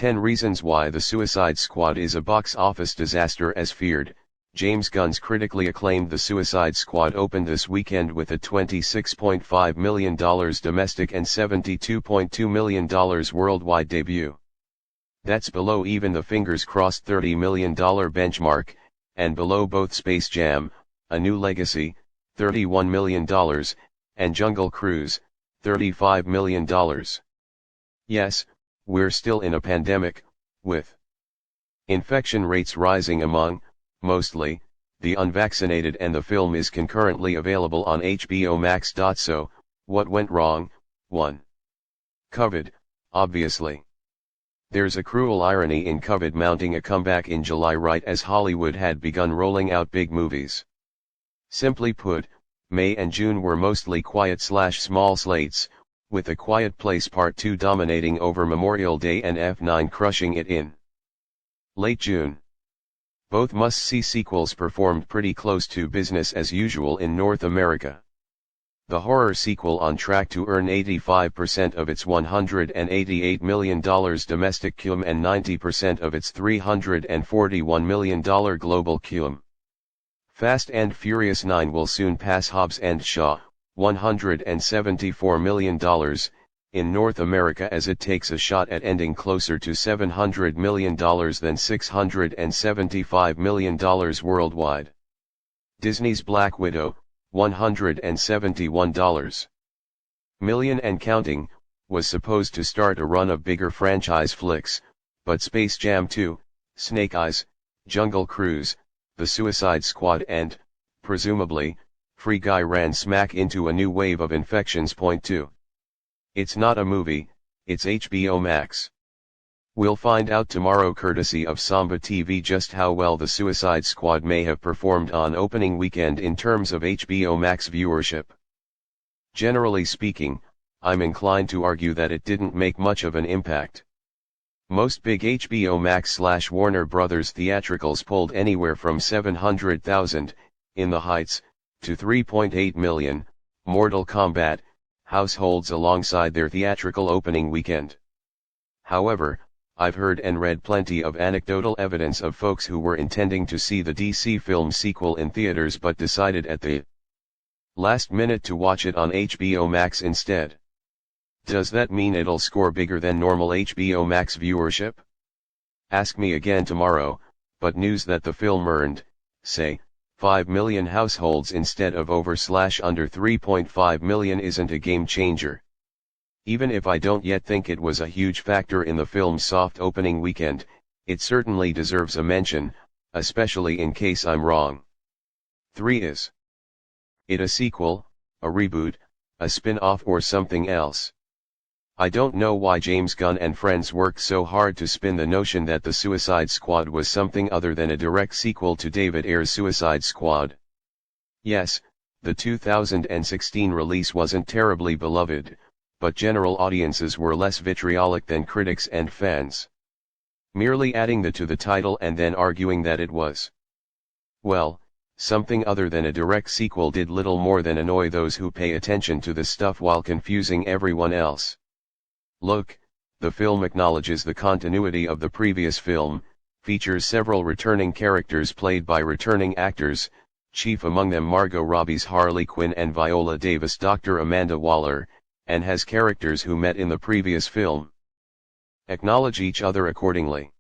10 Reasons Why The Suicide Squad Is a Box Office Disaster. As feared, James Gunn's critically acclaimed The Suicide Squad opened this weekend with a $26.5 million domestic and $72.2 million worldwide debut. That's below even the fingers-crossed $30 million benchmark, and below both Space Jam: A New Legacy, $31 million, and Jungle Cruise, $35 million. Yes, we're still in a pandemic, with infection rates rising among, mostly, the unvaccinated, and the film is concurrently available on HBO Max.So. What went wrong? 1. COVID, obviously. There's a cruel irony in COVID mounting a comeback in July right as Hollywood had begun rolling out big movies. Simply put, May and June were mostly quiet/small slates, with A Quiet Place Part 2 dominating over Memorial Day and F9 crushing it in late June. Both must-see sequels performed pretty close to business as usual in North America. The horror sequel on track to earn 85% of its $188 million domestic cum and 90% of its $341 million global cum. Fast and Furious 9 will soon pass Hobbs and Shaw, $174 million, in North America as it takes a shot at ending closer to $700 million than $675 million worldwide. Disney's Black Widow, $171 million and counting, was supposed to start a run of bigger franchise flicks, but Space Jam 2, Snake Eyes, Jungle Cruise, The Suicide Squad and, presumably, Free Guy ran smack into a new wave of infections. Point 2. It's not a movie, it's HBO Max. We'll find out tomorrow courtesy of Samba TV just how well The Suicide Squad may have performed on opening weekend in terms of HBO Max viewership. Generally speaking, I'm inclined to argue that it didn't make much of an impact. Most big HBO Max/Warner Brothers theatricals pulled anywhere from 700,000, in the heights, to 3.8 million, Mortal Kombat, households alongside their theatrical opening weekend. However, I've heard and read plenty of anecdotal evidence of folks who were intending to see the DC film sequel in theaters but decided at the last minute to watch it on HBO Max instead. Does that mean it'll score bigger than normal HBO Max viewership? Ask me again tomorrow, but news that the film earned, say, 5 million households instead of over/under 3.5 million isn't a game changer. Even if I don't yet think it was a huge factor in the film's soft opening weekend, it certainly deserves a mention, especially in case I'm wrong. 3. Is it a sequel, a reboot, a spin-off, or something else? I don't know why James Gunn and friends worked so hard to spin the notion that The Suicide Squad was something other than a direct sequel to David Ayer's Suicide Squad. Yes, the 2016 release wasn't terribly beloved, but general audiences were less vitriolic than critics and fans. Merely adding the to the title and then arguing that it was, well, something other than a direct sequel did little more than annoy those who pay attention to the stuff while confusing everyone else. Look, the film acknowledges the continuity of the previous film, features several returning characters played by returning actors, chief among them Margot Robbie's Harley Quinn and Viola Davis' Dr. Amanda Waller, and has characters who met in the previous film. Acknowledge each other accordingly.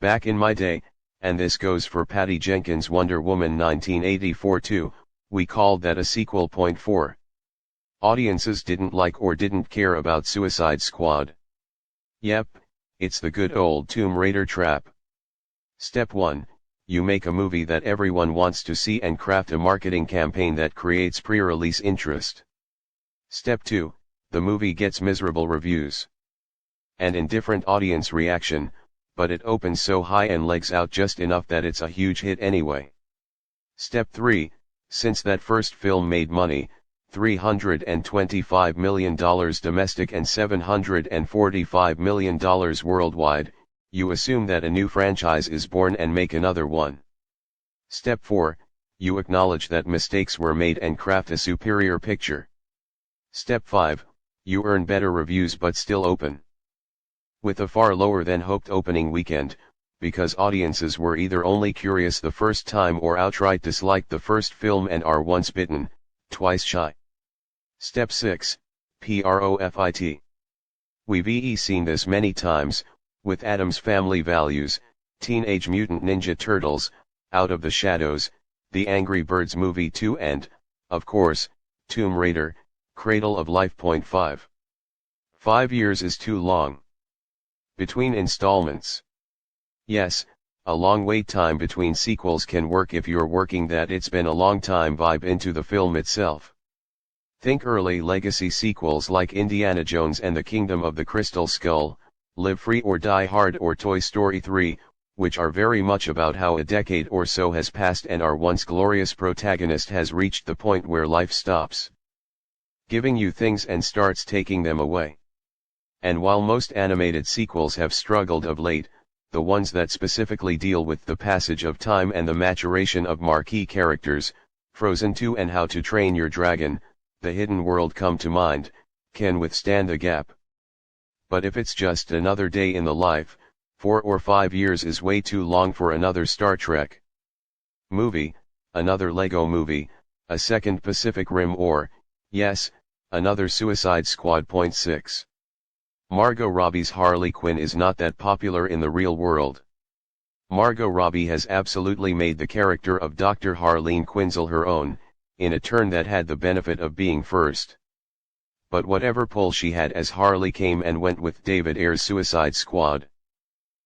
Back in my day, and this goes for Patty Jenkins' Wonder Woman 1984 too, we called that a sequel. Point 4. Audiences didn't like or didn't care about Suicide Squad. Yep, it's the good old Tomb Raider trap. Step 1, you make a movie that everyone wants to see and craft a marketing campaign that creates pre-release interest. Step 2, the movie gets miserable reviews and indifferent audience reaction, but it opens so high and legs out just enough that it's a huge hit anyway. Step 3, since that first film made money, $325 million domestic and $745 million worldwide, you assume that a new franchise is born and make another one. Step 4, you acknowledge that mistakes were made and craft a superior picture. Step 5, you earn better reviews but still open. with a far lower than hoped opening weekend, because audiences were either only curious the first time or outright disliked the first film and are once bitten, twice shy. Step 6, Profit. We've seen this many times, with Addams Family Values, Teenage Mutant Ninja Turtles, Out of the Shadows, The Angry Birds Movie 2 and, of course, Tomb Raider, Cradle of Life. 5. 5 years is too long. Between installments. Yes, a long wait time between sequels can work if you're working that it's been a long time vibe into the film itself. Think early legacy sequels like Indiana Jones and the Kingdom of the Crystal Skull, Live Free or Die Hard or Toy Story 3, which are very much about how a decade or so has passed and our once glorious protagonist has reached the point where life stops giving you things and starts taking them away. And while most animated sequels have struggled of late, the ones that specifically deal with the passage of time and the maturation of marquee characters, Frozen 2 and How to Train Your Dragon, The Hidden World come to mind, can withstand the gap. But if it's just another day in the life, 4 or 5 years is way too long for another Star Trek movie, another Lego movie, a second Pacific Rim or, yes, another Suicide Squad. 6. Margot Robbie's Harley Quinn is not that popular in the real world. Margot Robbie has absolutely made the character of Dr. Harleen Quinzel her own, in a turn that had the benefit of being first. But whatever pull she had as Harley came and went with David Ayer's Suicide Squad.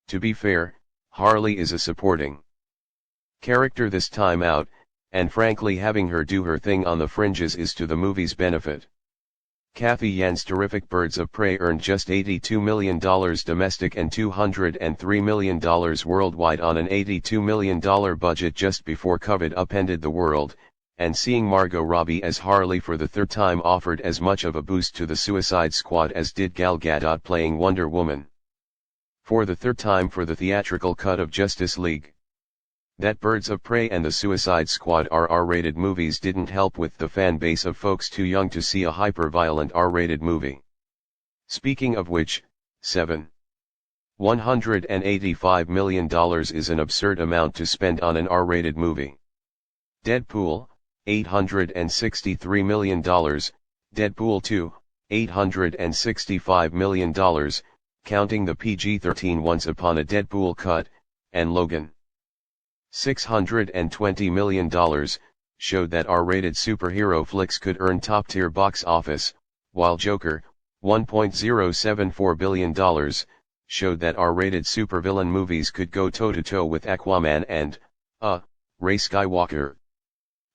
To be fair, Harley is a supporting character this time out, and frankly having her do her thing on the fringes is to the movie's benefit. Kathy Yan's terrific Birds of Prey earned just $82 million domestic and $203 million worldwide on an $82 million budget just before COVID upended the world, and seeing Margot Robbie as Harley for the third time offered as much of a boost to the Suicide Squad as did Gal Gadot playing Wonder Woman. For the third time for the theatrical cut of Justice League. That Birds of Prey and the Suicide Squad are R-rated movies didn't help with the fan base of folks too young to see a hyper-violent R-rated movie. Speaking of which, $185 million is an absurd amount to spend on an R-rated movie. Deadpool, $863 million, Deadpool 2, $865 million, counting the PG-13 Once Upon a Deadpool cut, and Logan. $620 million, showed that R-rated superhero flicks could earn top-tier box office, while Joker, $1.074 billion, showed that R-rated supervillain movies could go toe-to-toe with Aquaman and, Ray Skywalker.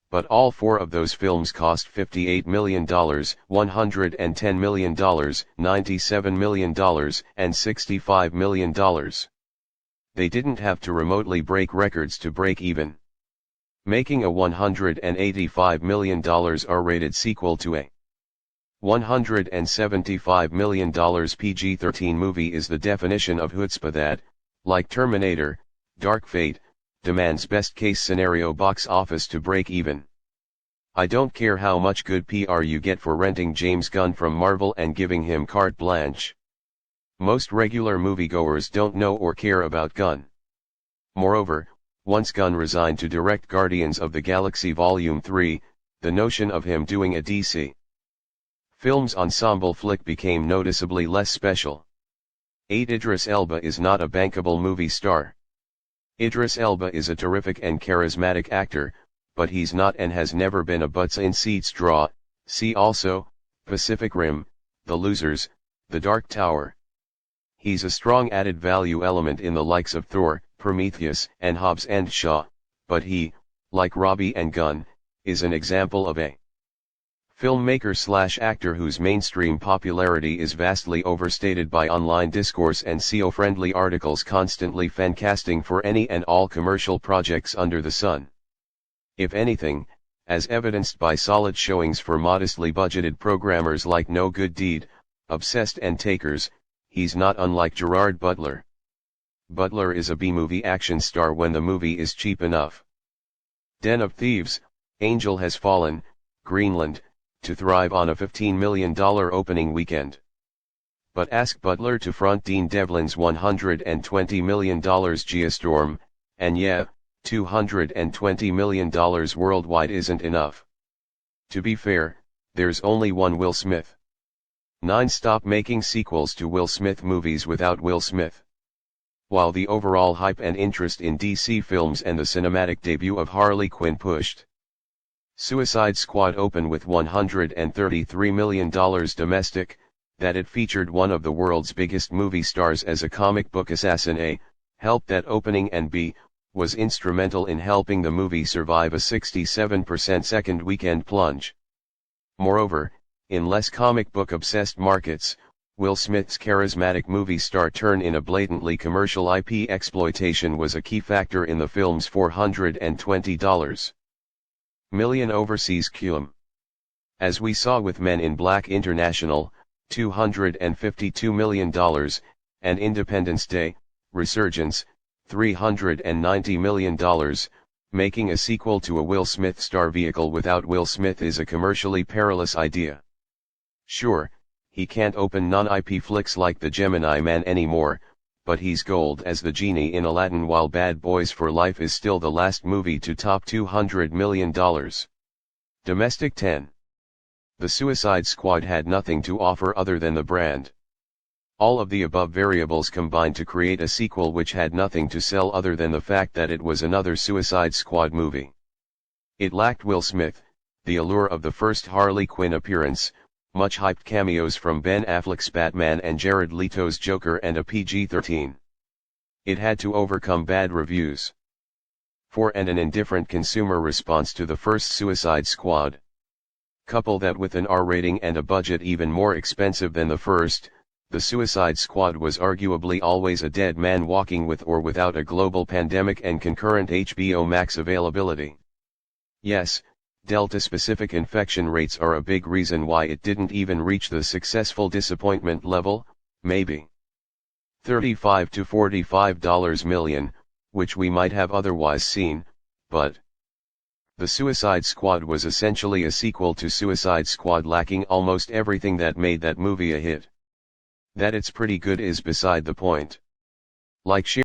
But all four of those films cost $58 million, $110 million, $97 million, and $65 million. They didn't have to remotely break records to break even. Making a $185 million R-rated sequel to a $175 million PG-13 movie is the definition of chutzpah that, like Terminator, Dark Fate, demands best-case scenario box office to break even. I don't care how much good PR you get for renting James Gunn from Marvel and giving him carte blanche. Most regular moviegoers don't know or care about Gunn. Moreover, once Gunn resigned to direct Guardians of the Galaxy Volume 3, the notion of him doing a DC Films ensemble flick became noticeably less special. 8. Idris Elba is not a bankable movie star. Idris Elba is a terrific and charismatic actor, but he's not and has never been a butts-in-seats draw. See also, Pacific Rim, The Losers, The Dark Tower. He's a strong added value element in the likes of Thor, Prometheus, and Hobbs and Shaw, but he, like Robbie and Gunn, is an example of a filmmaker/actor whose mainstream popularity is vastly overstated by online discourse and SEO-friendly articles constantly fancasting for any and all commercial projects under the sun. If anything, as evidenced by solid showings for modestly budgeted programmers like No Good Deed, Obsessed and Takers, he's not unlike Gerard Butler. Butler is a B-movie action star when the movie is cheap enough. Den of Thieves, Angel Has Fallen, Greenland, to thrive on a $15 million opening weekend. but ask Butler to front Dean Devlin's $120 million Geostorm, and yeah, $220 million worldwide isn't enough. To be fair, there's only one Will Smith. 9. Stop making sequels to Will Smith movies without Will Smith. While the overall hype and interest in DC films and the cinematic debut of Harley Quinn pushed Suicide Squad open with $133 million domestic, that it featured one of the world's biggest movie stars as a comic book assassin A, helped that opening, and B, was instrumental in helping the movie survive a 67% second weekend plunge. Moreover, in less comic book obsessed markets, Will Smith's charismatic movie star turn in a blatantly commercial IP exploitation was a key factor in the film's $420 million overseas cum. As we saw with Men in Black International, $252 million, and Independence Day, Resurgence, $390 million, making a sequel to a Will Smith star vehicle without Will Smith is a commercially perilous idea. Sure, he can't open non-IP flicks like The Gemini Man anymore, but he's gold as the genie in Aladdin, while Bad Boys for Life is still the last movie to top $200 million. Domestic 10. The Suicide Squad had nothing to offer other than the brand. All of the above variables combined to create a sequel which had nothing to sell other than the fact that it was another Suicide Squad movie. It lacked Will Smith, the allure of the first Harley Quinn appearance, much hyped cameos from Ben Affleck's Batman and Jared Leto's Joker, and a PG-13. It had to overcome bad reviews 4 and an indifferent consumer response to the first Suicide Squad. Couple that with an R rating and a budget even more expensive than the first, the Suicide Squad was arguably always a dead man walking with or without a global pandemic and concurrent HBO Max availability. Yes, Delta-specific infection rates are a big reason why it didn't even reach the successful disappointment level, maybe $35 to $45 million, which we might have otherwise seen, but The Suicide Squad was essentially a sequel to Suicide Squad, lacking almost everything that made that movie a hit. That it's pretty good is beside the point. Like, share